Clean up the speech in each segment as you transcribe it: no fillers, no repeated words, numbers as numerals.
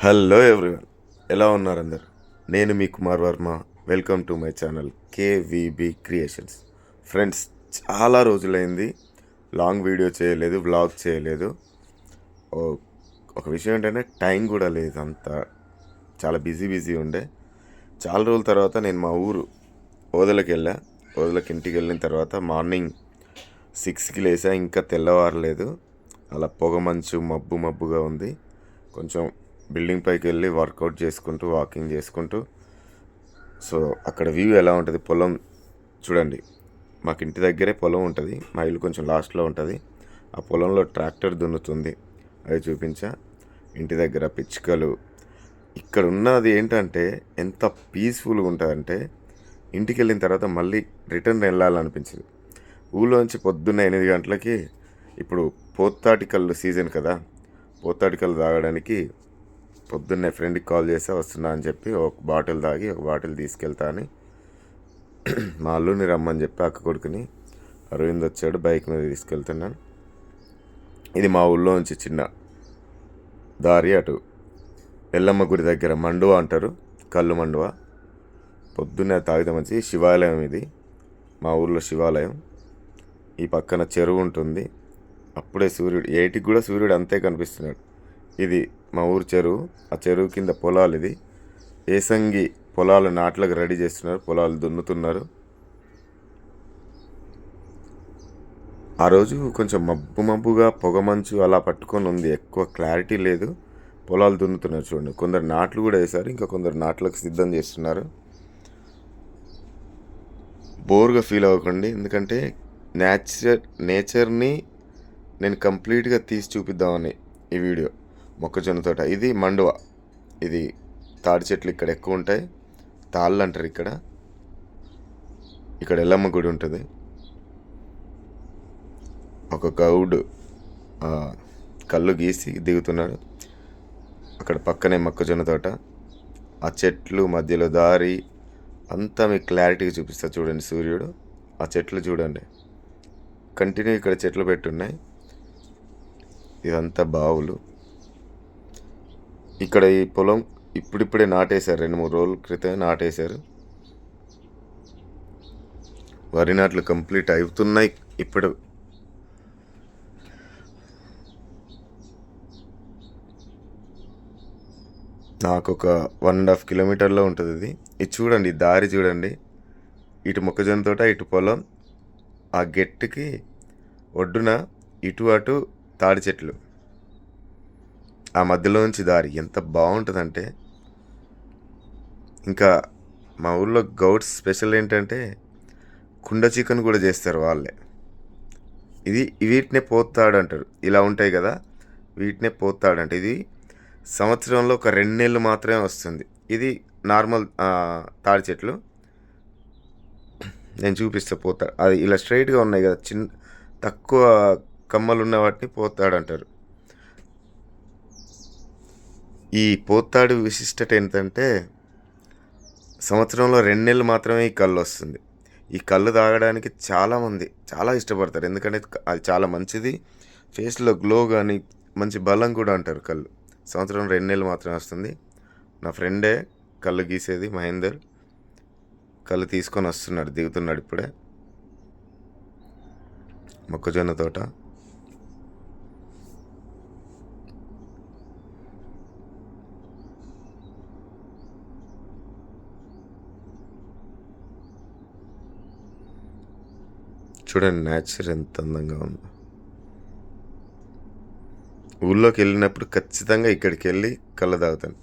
Hello everyone, ఎలా ఉన్నారు అందరు? నేను మీ Kumar Varma. Welcome to my channel KVB creations. Friends, చాలా రోజులైంది లాంగ్ వీడియో చేయలేదు, వ్లాగ్ చేయలేదు. ఓ- ఒక విషయం ఏంటంటే టైం కూడా లేదు, అంత చాలా బిజీ ఉండే. చాలా రోజుల తర్వాత నేను మా ఊరు ఓదలకి ఇంటికి వెళ్ళిన తర్వాత మార్నింగ్ 6కి లేసా. ఇంకా తెల్లవారలేదు, అలా పొగ మంచు మబ్బుగా ఉంది. కొంచెం బిల్డింగ్ పైకి వెళ్ళి వర్కౌట్ చేసుకుంటూ వాకింగ్ చేసుకుంటూ, సో అక్కడ వ్యూ ఎలా ఉంటుంది, పొలం చూడండి. మాకు ఇంటి దగ్గరే పొలం ఉంటుంది, మా ఇల్లు కొంచెం లాస్ట్లో ఉంటుంది. ఆ పొలంలో ట్రాక్టర్ దున్నుతుంది, అది చూపించా. ఇంటి దగ్గర పిచ్చుకలు. ఇక్కడ ఉన్నది ఏంటంటే ఎంత పీస్ఫుల్గా ఉంటుందంటే ఇంటికి వెళ్ళిన తర్వాత మళ్ళీ రిటర్న్ వెళ్ళాలనిపించింది. ఊళ్ళోంచి పొద్దున్న 8 గంటలకి, ఇప్పుడు పోత్తాటి కళ్ళు సీజన్ కదా, పోత్తాటి కళ్ళు తాగడానికి పొద్దున్నే ఫ్రెండ్కి కాల్ చేస్తే వస్తున్నా అని చెప్పి ఒక బాటిల్ తాగి ఒక బాటిల్ తీసుకెళ్తా అని మా అల్లుని రమ్మని చెప్పి అక్క కొడుకుని అరవింద్ వచ్చాడు, బైక్ మీద తీసుకెళ్తున్నాను. ఇది మా ఊళ్ళో నుంచి చిన్న దారి. అటు ఎల్లమ్మ గుడి దగ్గర మండువ అంటారు, కళ్ళు మండువ. పొద్దున్నే తాగితే మంచి శివాలయం ఇది, మా ఊళ్ళో శివాలయం. ఈ పక్కన చెరువు ఉంటుంది. అప్పుడే సూర్యుడు 8కి కూడా సూర్యుడు అంతే కనిపిస్తున్నాడు. ఇది మా ఊరు చెరువు. ఆ చెరువు కింద పొలాలు. ఇది ఏసంగి పొలాలు నాట్లకు రెడీ చేస్తున్నారు, పొలాలు దున్నుతున్నారు. ఆ రోజు కొంచెం మబ్బుగా పొగమంచు అలా పట్టుకొని ఉంది, ఎక్కువ క్లారిటీ లేదు. పొలాలు దున్నుతున్నారు చూడండి. కొందరు నాట్లు కూడా వేశారు, ఇంకా కొందరు నాట్లకు సిద్ధం చేస్తున్నారు. బోర్గా ఫీల్ అవ్వకండి, ఎందుకంటే నేచర్ని నేను కంప్లీట్గా తీసి చూపిద్దామని ఈ వీడియో. మొక్కజొన్న తోట, ఇది మండువ. ఇది తాడి చెట్లు ఇక్కడ ఎక్కువ ఉంటాయి, తాళ్ళు అంటారు ఇక్కడ. ఇక్కడ ఎల్లమ్మ గుడి ఉంటుంది. ఒక గౌడు కళ్ళు గీసి దిగుతున్నాడు. అక్కడ పక్కనే మొక్కజొన్న తోట, ఆ చెట్లు మధ్యలో దారి అంతా మీకు క్లారిటీగా చూపిస్తా చూడండి. సూర్యుడు, ఆ చెట్లు చూడండి, కంటిన్యూ ఇక్కడ చెట్లు పెట్టున్నాయి. ఇదంతా బావులు. ఇక్కడ ఈ పొలం ఇప్పుడిప్పుడే నాటేశారు, 2-3 రోజుల క్రితమే నాటేశారు. వరి నాట్లు కంప్లీట్ అవుతున్నాయి ఇప్పుడు. నాకు ఒక 1.5 కిలోమీటర్లో ఉంటుంది ఇది. ఇది చూడండి, దారి చూడండి. ఇటు మొక్కజొన్న తోట, ఇటు పొలం. ఆ గెట్టుకి ఒడ్డున ఇటు అటు తాడి చెట్లు, ఆ మధ్యలోంచి దారి ఎంత బాగుంటుందంటే. ఇంకా మా ఊళ్ళో గౌడ్స్ స్పెషల్ ఏంటంటే కుండ చికెన్ కూడా చేస్తారు వాళ్ళే. వీటినే పోతాడు అంటారు, ఇలా ఉంటాయి కదా, వీటినే పోతాడు అంటే. ఇది సంవత్సరంలో ఒక 2 నెలలు మాత్రమే వస్తుంది. ఇది నార్మల్ తాడి చెట్లు. నేను చూపిస్తే పోతాడు. అది ఇలా స్ట్రైట్గా ఉన్నాయి కదా, తక్కువ కమ్మలు ఉన్న వాటిని పోతాడు అంటారు. ఈ పోతాడు విశిష్టత ఏంటంటే సంవత్సరంలో 2 నెలలు మాత్రమే ఈ కళ్ళు వస్తుంది. ఈ కళ్ళు తాగడానికి చాలామంది చాలా ఇష్టపడతారు, ఎందుకంటే అది చాలా మంచిది. ఫేస్లో గ్లో కానీ మంచి బలం కూడా అంటారు. కళ్ళు సంవత్సరం 2 నెలలు మాత్రమే వస్తుంది. నా ఫ్రెండే కళ్ళు గీసేది, మహేందర్. కళ్ళు తీసుకొని వస్తున్నాడు, దిగుతున్నాడు ఇప్పుడే. మొక్కజొన్న తోట, చూడండి నేచర్ ఎంత అందంగా ఉందో. ఊళ్ళోకి వెళ్ళినప్పుడు ఖచ్చితంగా ఇక్కడికి వెళ్ళి కళ్ళు తాగుతాను.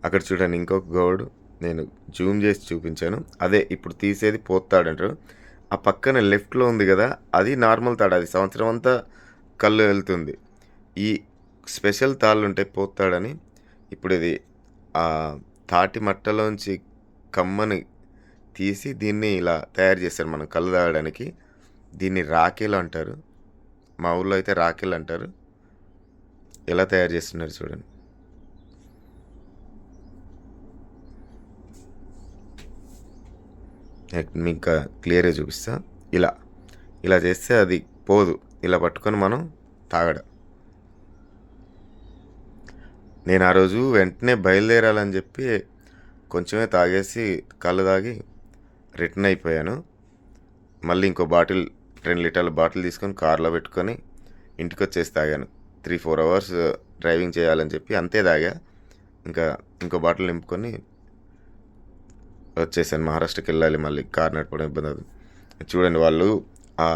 అక్కడ చూడండి ఇంకొక గౌడు, నేను జూమ్ చేసి చూపించాను. అదే ఇప్పుడు తీసేది పోతాడంటారు. ఆ పక్కన లెఫ్ట్లో ఉంది కదా, అది నార్మల్ తాడు, అది సంవత్సరం అంతా కళ్ళు వెళ్తుంది. ఈ స్పెషల్ తాళ్ళు ఉంటాయి పోతాడని. ఇప్పుడు ఇది ఆ తాటి మట్టలోంచి కమ్మని తీసి దీన్ని ఇలా తయారు చేస్తారు మనం కళ్ళు తాగడానికి. దీన్ని రాఖీలు అంటారు, మా ఊళ్ళో అయితే రాఖీలు అంటారు. ఎలా తయారు చేస్తున్నారు చూడండి. ఇంకా క్లియర్గా చూపిస్తా. ఇలా ఇలా చేస్తే అది పోదు, ఇలా పట్టుకొని మనం తాగడం. నేను ఆ రోజు వెంటనే బయలుదేరాలని చెప్పి కొంచెమే తాగేసి కళ్ళు తాగి రిటర్న్ అయిపోయాను. మళ్ళీ ఇంకో బాటిల్ 2 లీటర్ల బాటిల్ తీసుకొని కార్లో పెట్టుకొని ఇంటికి వచ్చేసి తాగాను. 3-4 అవర్స్ డ్రైవింగ్ చేయాలని చెప్పి అంతే తాగా. ఇంకా ఇంకో బాటిల్ నింపుకొని వచ్చేసాను. మహారాష్ట్రకి వెళ్ళాలి, మళ్ళీ కార్ నడపడం ఇబ్బంది అవుతుంది. చూడండి వాళ్ళు ఆ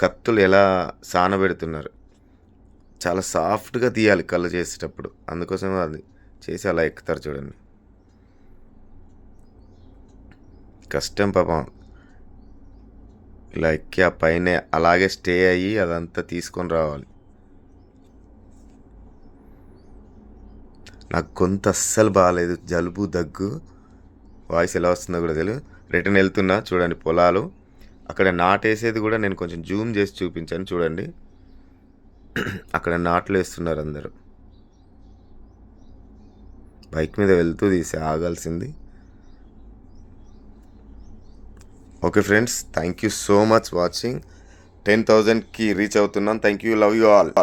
కత్తులు ఎలా సానబెడుతున్నారు. చాలా సాఫ్ట్గా తీయాలి కళ్ళు చేసేటప్పుడు, అందుకోసం అది చేసి అలా ఎక్కుతారు చూడండి. కష్టం పాపం. ఇలా ఎక్కి ఆ పైన అలాగే స్టే అయ్యి అదంతా తీసుకొని రావాలి. నాకు గొంతు అస్సలు బాగాలేదు, జలుబు దగ్గు, వాయిస్ ఎలా వస్తుందో కూడా తెలియదు. రిటర్న్ వెళ్తున్నా చూడండి పొలాలు. అక్కడ నాటేసేది కూడా నేను కొంచెం జూమ్ చేసి చూపించాను చూడండి. అక్కడ నాట్లు వేస్తున్నారు అందరూ. బైక్ మీద వెళ్తూ తీసి ఆగాల్సింది. Okay friends, thank you so much watching. 10,000కి రీచ్ అవుతున్నాం. Thank you, love you all.